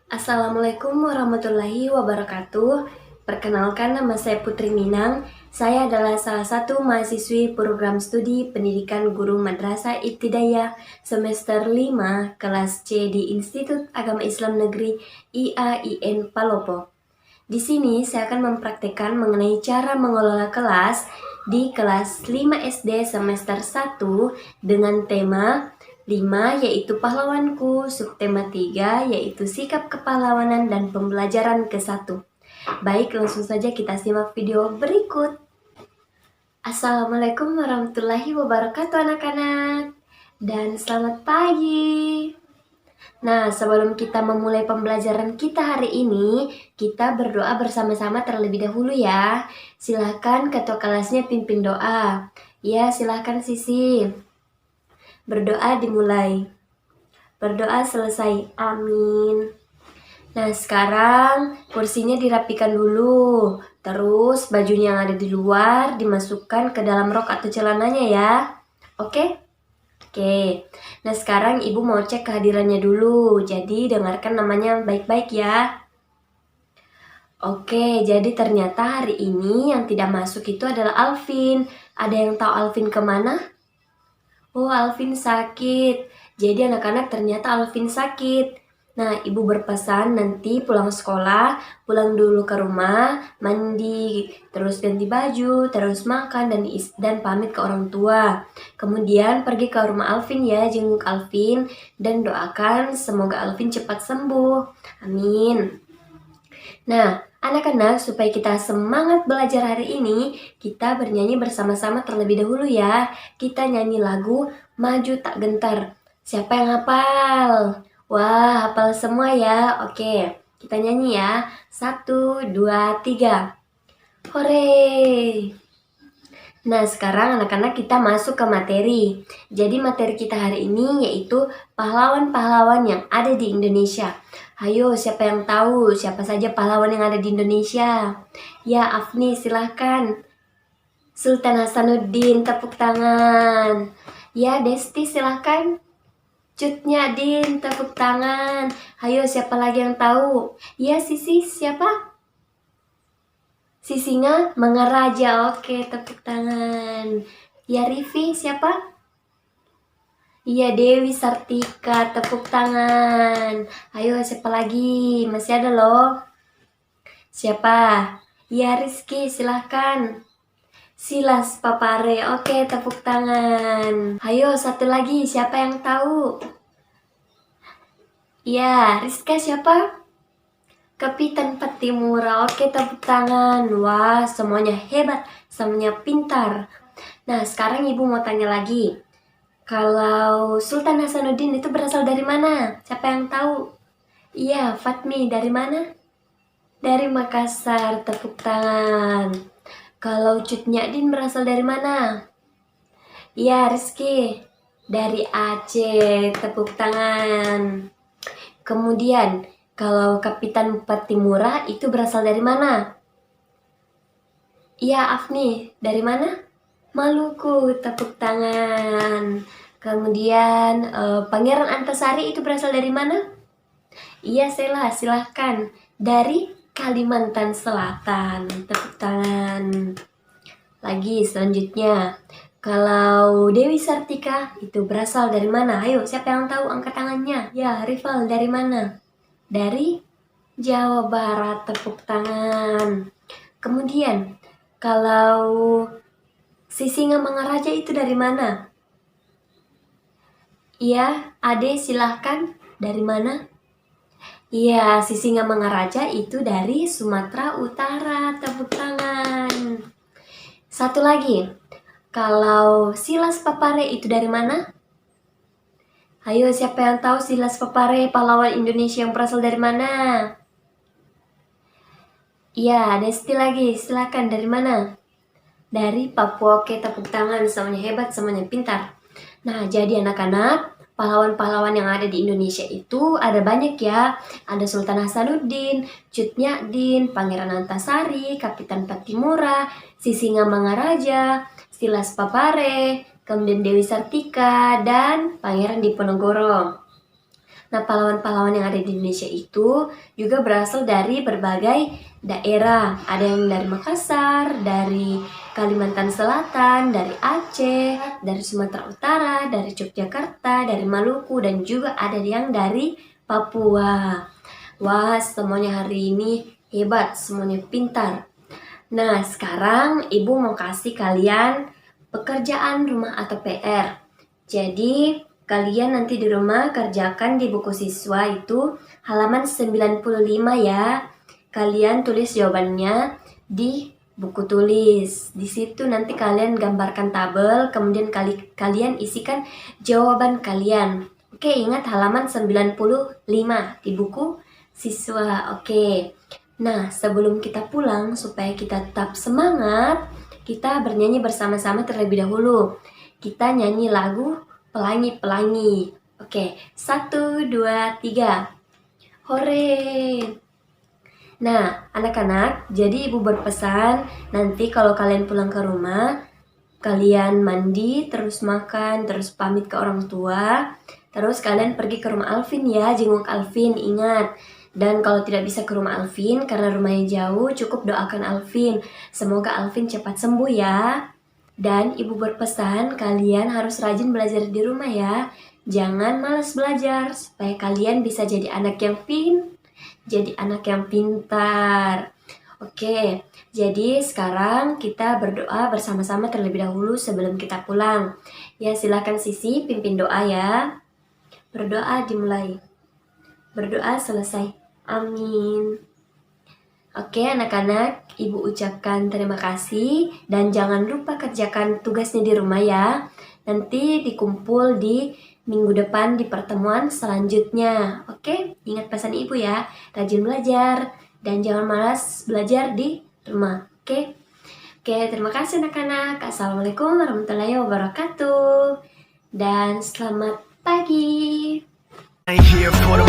Assalamualaikum warahmatullahi wabarakatuh. Perkenalkan, nama saya Putri Minang. Saya adalah salah satu mahasiswi program studi pendidikan guru Madrasah Ibtidaiyah semester 5 kelas C di Institut Agama Islam Negeri IAIN Palopo. Di sini saya akan mempraktikkan mengenai cara mengelola kelas di kelas 5 SD semester 1 dengan tema 5 yaitu pahlawanku, subtema 3 yaitu sikap kepahlawanan dan pembelajaran ke-1. Baik, langsung saja kita simak video berikut. Assalamualaikum warahmatullahi wabarakatuh anak-anak, dan selamat pagi. Nah, sebelum kita memulai pembelajaran kita hari ini, kita berdoa bersama-sama terlebih dahulu ya. Silahkan ketua kelasnya pimpin doa. Ya, silahkan Sisi. Berdoa dimulai. Berdoa selesai. Amin. Nah, sekarang kursinya dirapikan dulu. Terus bajunya yang ada di luar dimasukkan ke dalam rok atau celananya ya. Oke? Oke. Nah, sekarang Ibu mau cek kehadirannya dulu. Jadi dengarkan namanya baik-baik ya. Oke, jadi ternyata hari ini yang tidak masuk itu adalah Alvin. Ada yang tahu Alvin kemana? Oh, Alvin sakit. Jadi anak-anak ternyata Alvin sakit. Nah, ibu berpesan nanti pulang sekolah, pulang dulu ke rumah, mandi, terus ganti baju, terus makan dan pamit ke orang tua. Kemudian pergi ke rumah Alvin ya, jenguk Alvin dan doakan semoga Alvin cepat sembuh. Amin. Nah, anak-anak, supaya kita semangat belajar hari ini, kita bernyanyi bersama-sama terlebih dahulu ya. Kita nyanyi lagu Maju Tak Gentar. Siapa yang hafal? Wah, hafal semua ya. Oke, kita nyanyi ya. 1, 2, 3. Hore! Nah, sekarang anak-anak kita masuk ke materi. Jadi materi kita hari ini yaitu pahlawan-pahlawan yang ada di Indonesia. Ayo, siapa yang tahu siapa saja pahlawan yang ada di Indonesia? Ya, Afni, silahkan. Sultan Hasanuddin, tepuk tangan. Ya, Desti, silahkan. Cut Nyadin, tepuk tangan. Ayo, siapa lagi yang tahu? Ya, Sisi, siapa? Si singa mengeraja. Oke, tepuk tangan. Ya, Rivi, siapa? Iya, Dewi Sartika, tepuk tangan. Ayo, siapa lagi? Masih ada loh. Siapa? Ya, Rizky, silahkan. Silas Papare, oke, tepuk tangan. Ayo, satu lagi, siapa yang tahu? Ya, Rizka siapa? Kapitan Patimura, oke, tepuk tangan. Wah, semuanya hebat, semuanya pintar. Nah, sekarang ibu mau tanya lagi. Kalau Sultan Hasanuddin itu berasal dari mana? Siapa yang tahu? Iya, Fatmi, dari mana? Dari Makassar, tepuk tangan. Kalau Cut Nyadin berasal dari mana? Iya, Rizky, dari Aceh, tepuk tangan. Kemudian, kalau Kapitan Patimura itu berasal dari mana? Iya, Afni, dari mana? Maluku, tepuk tangan. Kemudian Pangeran Antasari itu berasal dari mana? Iya, Sela, silahkan. Dari Kalimantan Selatan, tepuk tangan. Lagi selanjutnya, kalau Dewi Sartika itu berasal dari mana? Ayo, siapa yang tahu? Angkat tangannya. Ya, Rival, dari mana? Dari Jawa Barat, tepuk tangan. Kemudian, kalau si Singa Mangaraja itu dari mana? Iya, Ade, silahkan. Dari mana? Iya, si Singa Mangaraja itu dari Sumatera Utara, tepuk tangan. Satu lagi, kalau Silas Papare itu dari mana? Ayo, siapa yang tahu Silas Papare, pahlawan Indonesia yang berasal dari mana? Iya, Desti lagi, silakan, dari mana? Dari Papua. Oke, tepuk tangan, semuanya hebat, semuanya pintar. Nah, jadi anak-anak, pahlawan-pahlawan yang ada di Indonesia itu ada banyak ya. Ada Sultan Hasanuddin, Cut Nyadin, Pangeran Antasari, Kapitan Patimura, Sisinga Mangaraja, Silas Papare, kemudian Dewi Sartika, dan Pangeran Diponegoro. Nah, pahlawan-pahlawan yang ada di Indonesia itu juga berasal dari berbagai daerah. Ada yang dari Makassar, dari Kalimantan Selatan, dari Aceh, dari Sumatera Utara, dari Yogyakarta, dari Maluku, dan juga ada yang dari Papua. Wah, semuanya hari ini hebat, semuanya pintar. Nah, sekarang Ibu mau kasih kalian pekerjaan rumah atau PR. Jadi, kalian nanti di rumah kerjakan di buku siswa itu halaman 95 ya. Kalian tulis jawabannya di buku tulis. Di situ nanti kalian gambarkan tabel, kemudian kalian isikan jawaban kalian. Oke, ingat halaman 95 di buku siswa. Oke. Nah, sebelum kita pulang, supaya kita tetap semangat, kita bernyanyi bersama-sama terlebih dahulu. Kita nyanyi lagu Pelangi-Pelangi. Oke, 1, 2, 3. Hore! Nah, anak-anak, jadi ibu berpesan, nanti kalau kalian pulang ke rumah, kalian mandi, terus makan, terus pamit ke orang tua, terus kalian pergi ke rumah Alvin ya, jenguk Alvin, ingat. Dan kalau tidak bisa ke rumah Alvin karena rumahnya jauh, cukup doakan Alvin. Semoga Alvin cepat sembuh ya. Dan ibu berpesan kalian harus rajin belajar di rumah ya. Jangan malas belajar supaya kalian bisa jadi anak yang pintar. Oke, jadi sekarang kita berdoa bersama-sama terlebih dahulu sebelum kita pulang. Ya, silakan Sisi pimpin doa ya. Berdoa dimulai. Berdoa selesai. Amin. Oke anak-anak, Ibu ucapkan terima kasih dan jangan lupa kerjakan tugasnya di rumah ya. Nanti dikumpul di minggu depan di pertemuan selanjutnya. Oke, ingat pesan Ibu ya, rajin belajar dan jangan malas belajar di rumah. Oke, terima kasih anak-anak. Assalamualaikum warahmatullahi wabarakatuh. Dan selamat pagi. I ain't here for the